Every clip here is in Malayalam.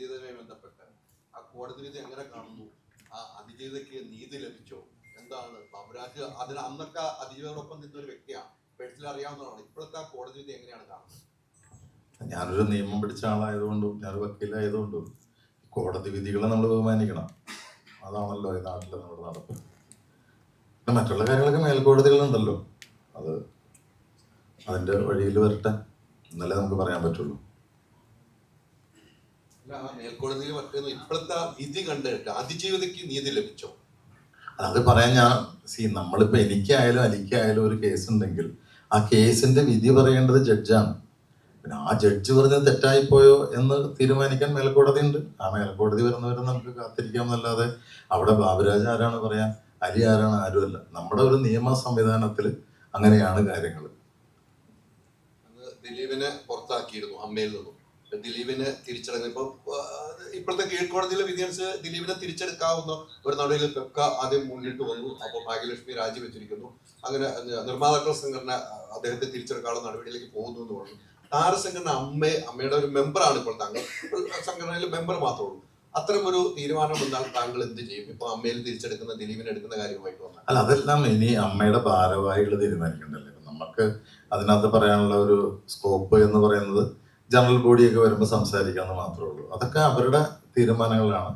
അതിജീവിതയുമായി ബന്ധപ്പെട്ട് ആ കോടതി വിധി എങ്ങനെ കാണുന്നു? ആ അതിജീവിതയ്ക്ക് നീതി ലഭിച്ചോ? എന്താണ് ബാബുരാജ് അതിന് അന്നൊക്കെ അതിജീവിതയോടൊപ്പം നിന്നൊരു വ്യക്തിയാണ്, പേഴ്സണലി അറിയാവുന്നതാണ്. ഇപ്പോഴത്തെ ആ കോടതി വിധി എങ്ങനെയാണ് കാണുന്നത്? ഞാനൊരു നിയമം പഠിച്ച ആളായതുകൊണ്ടും ഞാനൊരു വക്കീലായതുകൊണ്ടും കോടതി വിധികളെ നമ്മൾ ബഹുമാനിക്കണം. അതാണല്ലോ ഈ നാട്ടിൽ നമ്മുടെ നടപ്പ്. പിന്നെ മറ്റുള്ള കാര്യങ്ങളൊക്കെ മേൽക്കോടതികളുണ്ടല്ലോ, അത് അതിന്റെ വഴിയിൽ വരട്ടെ എന്നല്ലേ നമുക്ക് പറയാൻ പറ്റുള്ളൂ. മേൽക്കോടതിയിൽ ഇപ്പോഴത്തെ വിധി കണ്ടിട്ട് അതിജീവിതയ്ക്ക് നീതി ലഭിച്ചോ? അത് പറയാൻ നമ്മളിപ്പോ എനിക്കായാലും അലിക്കായാലും ഒരു കേസ് ഉണ്ടെങ്കിൽ ആ കേസിന്റെ വിധി പറയേണ്ടത് ജഡ്ജാണ്. പിന്നെ ആ ജഡ്ജ് പറഞ്ഞത് തെറ്റായിപ്പോയോ എന്ന് തീരുമാനിക്കാൻ മേൽക്കോടതി ഉണ്ട്. ആ മേൽക്കോടതി വരുന്നവരെ നമുക്ക് കാത്തിരിക്കാമെന്നല്ലാതെ അവിടെ ബാബുരാജ് ആരാണ് പറയാൻ, അലി ആരാണ്, ആരുമല്ല. നമ്മുടെ ഒരു നിയമ സംവിധാനത്തിൽ അങ്ങനെയാണ് കാര്യങ്ങൾ. ദിലീപിനെ പുറത്താക്കിയിരുന്നു അമ്മയിൽ നിന്നും. ദിലീപിനെ തിരിച്ചടങ്ങി ഇപ്പോഴത്തെ കീഴ്ക്കോടതിയിലെ വിധി അനുസരിച്ച് ദിലീപിനെ തിരിച്ചെടുക്കാവുന്ന ഒരു നടപടിയിൽ പെപ്ക ആദ്യം മുന്നിട്ട് വന്നു. അപ്പോൾ ഭാഗ്യലക്ഷ്മി രാജിവെച്ചിരിക്കുന്നു. അങ്ങനെ നിർമ്മാതാക്കൾ സംഘടന അദ്ദേഹത്തെ തിരിച്ചെടുക്കാനുള്ള നടപടിയിലേക്ക് പോകുന്നു എന്ന് പറഞ്ഞു. താരസംഘടന അമ്മയുടെ ഒരു മെമ്പറാണ് ഇപ്പോൾ താങ്കൾ, സംഘടനയിലെ മെമ്പർ മാത്രമേ ഉള്ളൂ. അത്തരം ഒരു തീരുമാനം വന്നാൽ താങ്കൾ എന്ത് ചെയ്യും? ഇപ്പൊ അമ്മയിൽ തിരിച്ചെടുക്കുന്ന ദിലീപിനെ എടുക്കുന്ന കാര്യമായിട്ട് വന്നാൽ? അല്ല, അതെല്ലാം ഇനി അമ്മയുടെ ഭാരവാഹികൾ തീരുമാനിക്കണ്ടല്ലേ. നമുക്ക് അതിനകത്ത് പറയാനുള്ള ഒരു സ്കോപ്പ് എന്ന് പറയുന്നത് ജനറൽ ബോഡിയൊക്കെ വരുമ്പോൾ സംസാരിക്കാമെന്ന് മാത്രമേ ഉള്ളൂ. അതൊക്കെ അവരുടെ തീരുമാനങ്ങളാണ്,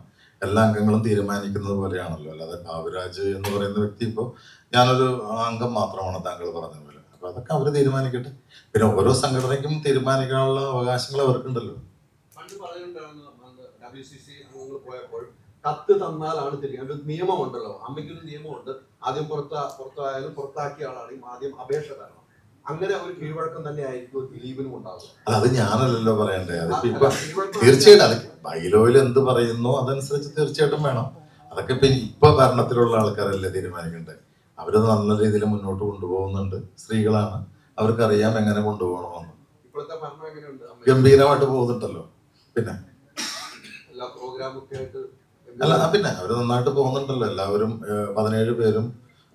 എല്ലാ അംഗങ്ങളും തീരുമാനിക്കുന്നത് പോലെയാണല്ലോ. അല്ലാതെ ബാബുരാജ് എന്ന് പറയുന്ന വ്യക്തി ഇപ്പോൾ ഞാനൊരു അംഗം മാത്രമാണ് താങ്കൾ പറഞ്ഞ പോലെ. അപ്പൊ അതൊക്കെ അവർ തീരുമാനിക്കട്ടെ. പിന്നെ ഓരോ സംഘടനയ്ക്കും തീരുമാനിക്കാനുള്ള അവകാശങ്ങൾ അവർക്കുണ്ടല്ലോ. പോയപ്പോൾ കത്ത് തന്നാലാണ് തിരികെ ഒരു നിയമമുണ്ടല്ലോ, അമ്മയ്ക്കൊരു നിയമമുണ്ട്. ആദ്യം പുറത്തായാലും പുറത്താക്കിയ ആളാണെങ്കിൽ ആദ്യം അപേക്ഷ തരണം. അങ്ങനെ ഒരു കീഴ്വഴക്കം തന്നെ ആയിരിക്കും ദിലീപിനും ഉണ്ടാകും. അത് ഞാനല്ലല്ലോ പറയണ്ടേ. അതിപ്പോ തീർച്ചയായിട്ടും അത് ബൈലോയിൽ എന്ത് പറയുന്നു അതനുസരിച്ച് തീർച്ചയായിട്ടും വേണം. അതൊക്കെ ഇപ്പൊ ഭരണത്തിലുള്ള ആൾക്കാരല്ലേ തീരുമാനിക്കണ്ടേ. അവരത് നല്ല രീതിയിൽ മുന്നോട്ട് കൊണ്ടുപോകുന്നുണ്ട്. സ്ത്രീകളാണ്, അവർക്കറിയാം എങ്ങനെ കൊണ്ടുപോകണമെന്ന്. ഇപ്പോഴത്തെ ഭരണം എങ്ങനെയുണ്ട്? ഗംഭീരമായിട്ട് പോകുന്നുണ്ടല്ലോ. പിന്നെ എല്ലാ പ്രോഗ്രാമൊക്കെ ആയിട്ട് പിന്നെ അവര് നന്നായിട്ട് പോകുന്നുണ്ടല്ലോ. എല്ലാവരും 17 പേരും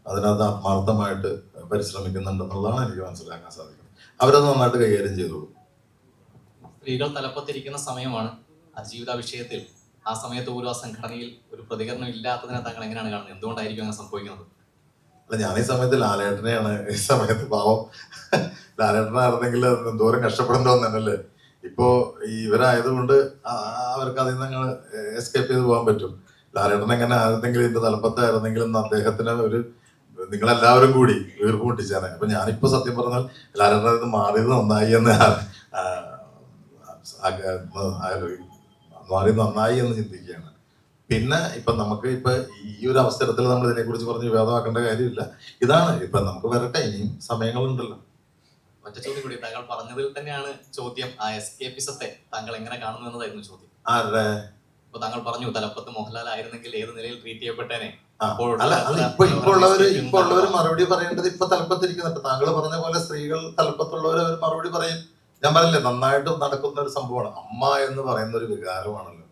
അതിനകത്ത് ആത്മാർത്ഥമായിട്ട് പരിശ്രമിക്കുന്നുണ്ടെന്നുള്ളതാണ് എനിക്ക് മനസ്സിലാക്കാൻ സാധിക്കുന്നത്. അവരത് നന്നായിട്ട് കൈകാര്യം ചെയ്തോളൂ. സ്ത്രീകൾ തലപ്പത്തിരിക്കുന്ന സമയമാണ് അതിജീവിത വിഷയത്തിൽ. ആ സമയത്ത് പോലും ആ സംഘടനയിൽ ഒരു പ്രതികരണം ഇല്ലാത്തതിനെ താങ്കൾ എങ്ങനെയാണ് കാണുന്നത്? എന്തുകൊണ്ടായിരിക്കും അങ്ങനെ സംഭവിക്കുന്നത്? അല്ല, ഞാൻ ഈ സമയത്ത് ലാലേട്ടനെയാണ്. ഈ സമയത്ത് പാവം ലാലേട്ടനായിരുന്നെങ്കിൽ എന്തോരം കഷ്ടപ്പെടേണ്ടോന്നല്ലേ. ഇപ്പോ ഇവരായതുകൊണ്ട് അവർക്ക് അതിൽ നിന്ന് എസ്കേപ്പ് ചെയ്ത് പോകാൻ പറ്റും. ലാലേട്ടൻ എങ്ങനെ ആയിരുന്നെങ്കിലും ഇതിന്റെ തലപ്പത്തായിരുന്നെങ്കിലും അദ്ദേഹത്തിന് ഒരു നിങ്ങളെല്ലാവരും കൂടി വീർപ്പ് മുട്ടിച്ചാണ്. അപ്പൊ ഞാനിപ്പോ സത്യം പറഞ്ഞാൽ ലാലേട്ടൻ മാറിയത് നന്നായി എന്ന് ചിന്തിക്കുകയാണ്. പിന്നെ ഇപ്പൊ നമുക്ക് ഇപ്പൊ ഈ ഒരു അവസരത്തിൽ നമ്മൾ ഇതിനെ കുറിച്ച് പറഞ്ഞ് വിവാദമാക്കേണ്ട കാര്യമില്ല. ഇതാണ് ഇപ്പൊ നമുക്ക് വരട്ടെ, ഇനിയും സമയങ്ങളുണ്ടല്ലോ. ഒറ്റ ചോദ്യം കൂടി, താങ്കൾ പറഞ്ഞതിൽ തന്നെയാണ് ചോദ്യം. ആ എസ്കേപ്പിസത്തെ താങ്കൾ എങ്ങനെ കാണുന്നു എന്നതായിരുന്നു ചോദ്യം. ആരുടെ? ഇപ്പൊ താങ്കൾ പറഞ്ഞു തലപ്പത്ത് മോഹൻലാൽ ആയിരുന്നെങ്കിൽ ഏത് നിലയിൽ ട്രീറ്റ് ചെയ്യപ്പെട്ടേനെ. ഇപ്പൊ ഉള്ളവര് മറുപടി പറയേണ്ടത് ഇപ്പൊ തലപ്പത്തിരിക്കുന്നുണ്ട്. താങ്കൾ പറഞ്ഞ പോലെ സ്ത്രീകൾ തലപ്പത്തുള്ളവർ അവർ മറുപടി പറയും. ഞാൻ പറഞ്ഞില്ലേ, നന്നായിട്ട് നടക്കുന്ന ഒരു സംഭവമാണ്. അമ്മ എന്ന് പറയുന്ന ഒരു വികാരമാണല്ലോ.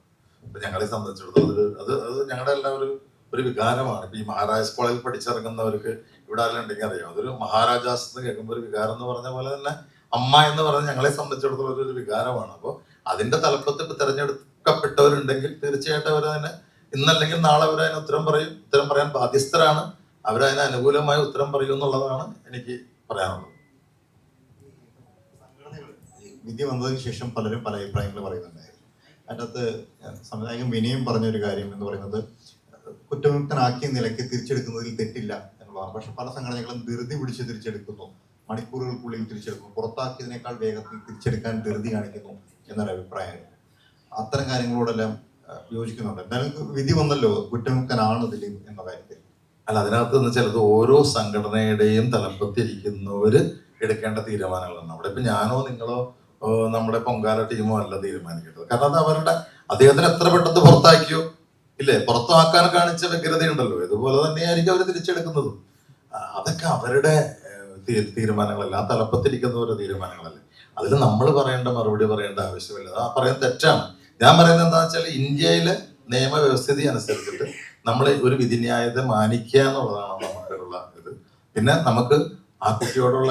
ഇപ്പൊ ഞങ്ങളെ സംബന്ധിച്ചിടത്തോളം അത് ഞങ്ങളുടെ എല്ലാം ഒരു വികാരമാണ്. ഇപ്പൊ ഈ മഹാരാജാസ് കോളേജിൽ പഠിച്ചിറങ്ങുന്നവർക്ക് ഇവിടെ ആരെല്ലാം ഉണ്ടെങ്കിൽ അറിയാം. അതൊരു മഹാരാജാസ് എന്ന് കേൾക്കുമ്പോൾ ഒരു വികാരം എന്ന് പറഞ്ഞ പോലെ തന്നെ അമ്മ എന്ന് പറഞ്ഞ ഞങ്ങളെ സംബന്ധിച്ചിടത്തോളം ഒരു വികാരമാണ്. അപ്പോൾ അതിന്റെ തലപ്പത്ത് ഇപ്പൊ തെരഞ്ഞെടുക്കപ്പെട്ടവരുണ്ടെങ്കിൽ തീർച്ചയായിട്ടും അവരതിനെ ഇന്നല്ലെങ്കിൽ നാളെ അവരതിന് ഉത്തരം പറയാൻ ബാധ്യസ്ഥരാണ്. അവരതിന് അനുകൂലമായ ഉത്തരം പറയും എന്നുള്ളതാണ് എനിക്ക് പറയാനുള്ളത്. വിധി വന്നതിന് ശേഷം പലരും പല അഭിപ്രായങ്ങൾ പറയുന്നുണ്ടായിരുന്നു. അതിനകത്ത് സംവിധായകൻ വിനയം പറഞ്ഞൊരു കാര്യം എന്ന് പറയുന്നത് കുറ്റമുക്തനാക്കിയ നിലയ്ക്ക് തിരിച്ചെടുക്കുന്നതിൽ തെറ്റില്ല എന്നുള്ളതാണ്. പക്ഷെ പല സംഘടനകളും ധൃതി പിടിച്ച് തിരിച്ചെടുക്കുന്നു, മണിക്കൂറുകൾക്കുള്ളിൽ തിരിച്ചെടുക്കുന്നു, പുറത്താക്കിയതിനേക്കാൾ വേഗത്തിൽ തിരിച്ചെടുക്കാൻ ധൃതി കാണിക്കുന്നു എന്നൊരു അഭിപ്രായം. അത്തരം കാര്യങ്ങളോടെല്ലാം യോജിക്കുന്നുണ്ട്. എന്തായാലും വിധി വന്നല്ലോ, കുറ്റമുക്തനാണ് ദിലീപ് എന്ന കാര്യത്തിൽ. അല്ല, അതിനകത്ത് ചിലത് ഓരോ സംഘടനയുടെയും തലപ്പത്തിരിക്കുന്നവര് എടുക്കേണ്ട തീരുമാനങ്ങളാണ്. അവിടെ ഇപ്പൊ ഞാനോ നിങ്ങളോ നമ്മുടെ പൊങ്കാല ടീമോ അല്ല തീരുമാനിക്കേണ്ടത്. കാരണം അത് അദ്ദേഹത്തിന് എത്ര പെട്ടെന്ന് പുറത്താക്കിയോ ഇല്ലേ, പുറത്താക്കാൻ കാണിച്ച വ്യഗ്രതയുണ്ടല്ലോ, ഇതുപോലെ തന്നെയായിരിക്കും അവർ തിരിച്ചെടുക്കുന്നതും. അതൊക്കെ അവരുടെ തീരുമാനങ്ങളല്ല, ആ തലപ്പത്തിരിക്കുന്നവരുടെ തീരുമാനങ്ങളല്ലേ. അതിൽ നമ്മൾ മറുപടി പറയേണ്ട ആവശ്യമില്ല. ആ പറയുന്നത് തെറ്റാണ്. ഞാൻ പറയുന്നത് എന്താ വെച്ചാൽ, ഇന്ത്യയിലെ നിയമവ്യവസ്ഥിതി അനുസരിച്ചിട്ട് നമ്മൾ ഒരു വിധിന്യായത്തെ മാനിക്കുക എന്നുള്ളതാണ് നമുക്കുള്ള ഇത്. പിന്നെ നമുക്ക് ആ കുട്ടിയോടുള്ള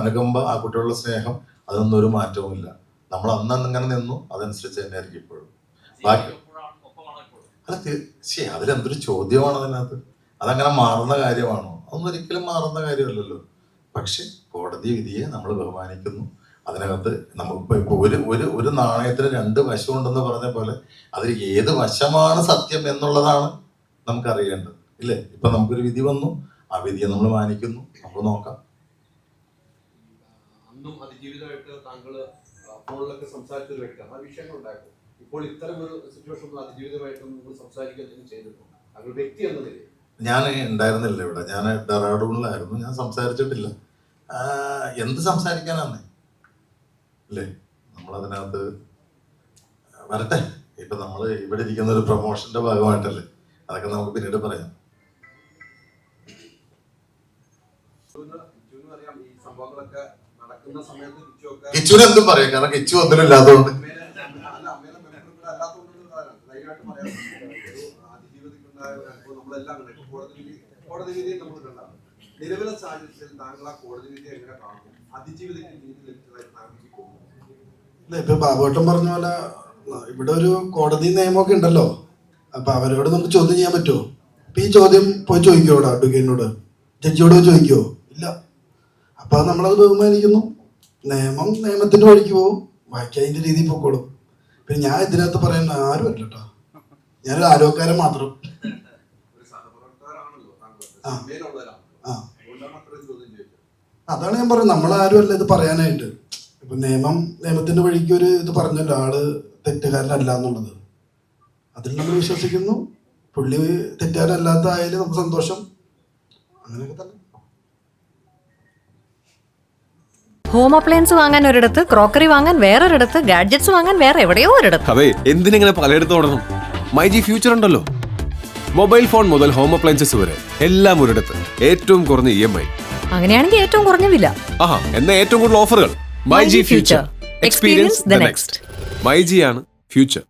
അനുകമ്പ, ആ കുട്ടിയോടുള്ള സ്നേഹം, അതൊന്നും ഒരു മാറ്റവുമില്ല. നമ്മൾ അന്ന് അങ്ങനെ നിന്നു, അതനുസരിച്ച് തന്നെ ആയിരിക്കും ഇപ്പോഴും. ബാക്കി അല്ല, അതിലെന്തൊരു ചോദ്യമാണ് അതിനകത്ത്? അതങ്ങനെ മാറുന്ന കാര്യമാണോ? അതൊന്നും ഒരിക്കലും മാറുന്ന കാര്യമല്ലല്ലോ. പക്ഷെ കോടതി വിധിയെ നമ്മൾ ബഹുമാനിക്കുന്നു. അതിനകത്ത് നമുക്ക് ഇപ്പൊ ഒരു നാണയത്തിന് രണ്ട് വശമുണ്ടെന്ന് പറഞ്ഞ പോലെ അതിൽ ഏത് വശമാണ് സത്യം എന്നുള്ളതാണ് നമുക്കറിയേണ്ടത്, ഇല്ലേ? ഇപ്പൊ നമുക്കൊരു വിധി വന്നു, ആ വിധിയെ നമ്മൾ മാനിക്കുന്നു, നമുക്ക് നോക്കാം. അന്നും അതിജീവിതമായിട്ട് താങ്കൾ ഫോണിലൊക്കെ സംസാരിച്ചൊരു വ്യക്തിയാണ്, ആ വിഷയങ്ങൾ ഉണ്ടായിരുന്നു. ഇപ്പോൾ ഇത്തരം ഒരു സിറ്റുവേഷൻ അതിജീവിതമായിട്ട് നിങ്ങൾ സംസാരിക്കുകയും ചെയ്തിരുന്നു താങ്കൾ വ്യക്തി എന്ന നിലയിൽ? ഞാൻ ഉണ്ടായിരുന്നില്ല ഇവിടെ, ഞാൻ ഡെറാഡൂണിലായിരുന്നു, ഞാൻ സംസാരിച്ചിട്ടില്ല. എന്ത് സംസാരിക്കാനാണ്, അല്ലേ? നമ്മളതിനകത്ത് വരട്ടെ. ഇപ്പൊ നമ്മൾ ഇവിടെ ഇരിക്കുന്ന ഒരു പ്രൊമോഷന്റെ ഭാഗമായിട്ടല്ലേ, അതൊക്കെ നമുക്ക് പിന്നീട് പറയാം. കിച്ചുവിന് എന്തും പറയാം, കാരണം കിച്ചു ഒന്നിനും ഇല്ലാത്തതുകൊണ്ട്. നിലവിലെ സാഹചര്യത്തിൽ താങ്കൾ ആ കോടതി വിധി എങ്ങനെ കാണും? അതിജീവിതയ്ക്ക് നീതി ലഭിച്ചതായി താങ്കൾക്ക് തോന്നുന്നു? ഇപ്പൊ ബാബുവേട്ടൻ പറഞ്ഞ പോലെ ഇവിടെ ഒരു കോടതി നിയമമൊക്കെ ഉണ്ടല്ലോ. അപ്പൊ അവരോട് നമുക്ക് ചോദ്യം ചെയ്യാൻ പറ്റുമോ? ഇപ്പൊ ഈ ചോദ്യം പോയി ചോദിക്കോ അവിടെ അഡ്വക്കേറ്റിനോട്, ജഡ്ജിയോട് ചോദിക്കോ? ഇല്ല. അപ്പൊ നമ്മളത് ബഹുമാനിക്കുന്നു. നിയമം നിയമത്തിന്റെ വഴിക്ക് പോകും, ബാക്കി അതിന്റെ രീതിയിൽ പൊക്കോളും. പിന്നെ ഞാൻ ഇതിനകത്ത് പറയുന്ന ആരും അല്ല കേട്ടോ, ഞാനൊരു ആരോഗ്യക്കാരൻ മാത്രം. അതാണ് ഞാൻ പറയുന്നത്, നമ്മളാരും അല്ല ഇത് പറയാനായിട്ട്. ഇപ്പൊ നിയമത്തിന്റെ വഴിക്ക് ഒരു ഇത് പറഞ്ഞല്ലോ, ആള് തെറ്റുകാരനല്ല എന്നുള്ളത്. അതിൽ നമ്മൾ വിശ്വസിക്കുന്നു. പുള്ളി തെറ്റുകാരനല്ലാത്ത ആയാലും നമുക്ക് സന്തോഷം. അങ്ങനെയൊക്കെ തന്നെ. ഹോം അപ്ലയൻസ് വാങ്ങാൻ ഒരിടത്ത്, ക്രോക്കറി വാങ്ങാൻ വേറൊരിടത്ത്, ഗാഡ്ജറ്റ്സ് വാങ്ങാൻ വേറെ എവിടെയോ ഒരിടത്ത്. അതെ, എന്തിനെങ്ങനെ പലയിടത്തും ഓടണം? മൈജി ഫ്യൂച്ചർ ഉണ്ടല്ലോ. മൊബൈൽ ഫോൺ മുതൽ ഹോം അപ്ലയൻസസ് വരെ എല്ലാം ഒരിടത്ത്, ഏറ്റവും കുറഞ്ഞ EMI. അങ്ങനെയാണെങ്കിൽ ഏറ്റവും കുറഞ്ഞ വില. ആഹാ, എന്നാ ഏറ്റവും കൂടുതൽ ഓഫറുകൾ. MyG future, experience the next. MyG ആണ് ഫ്യൂച്ചർ.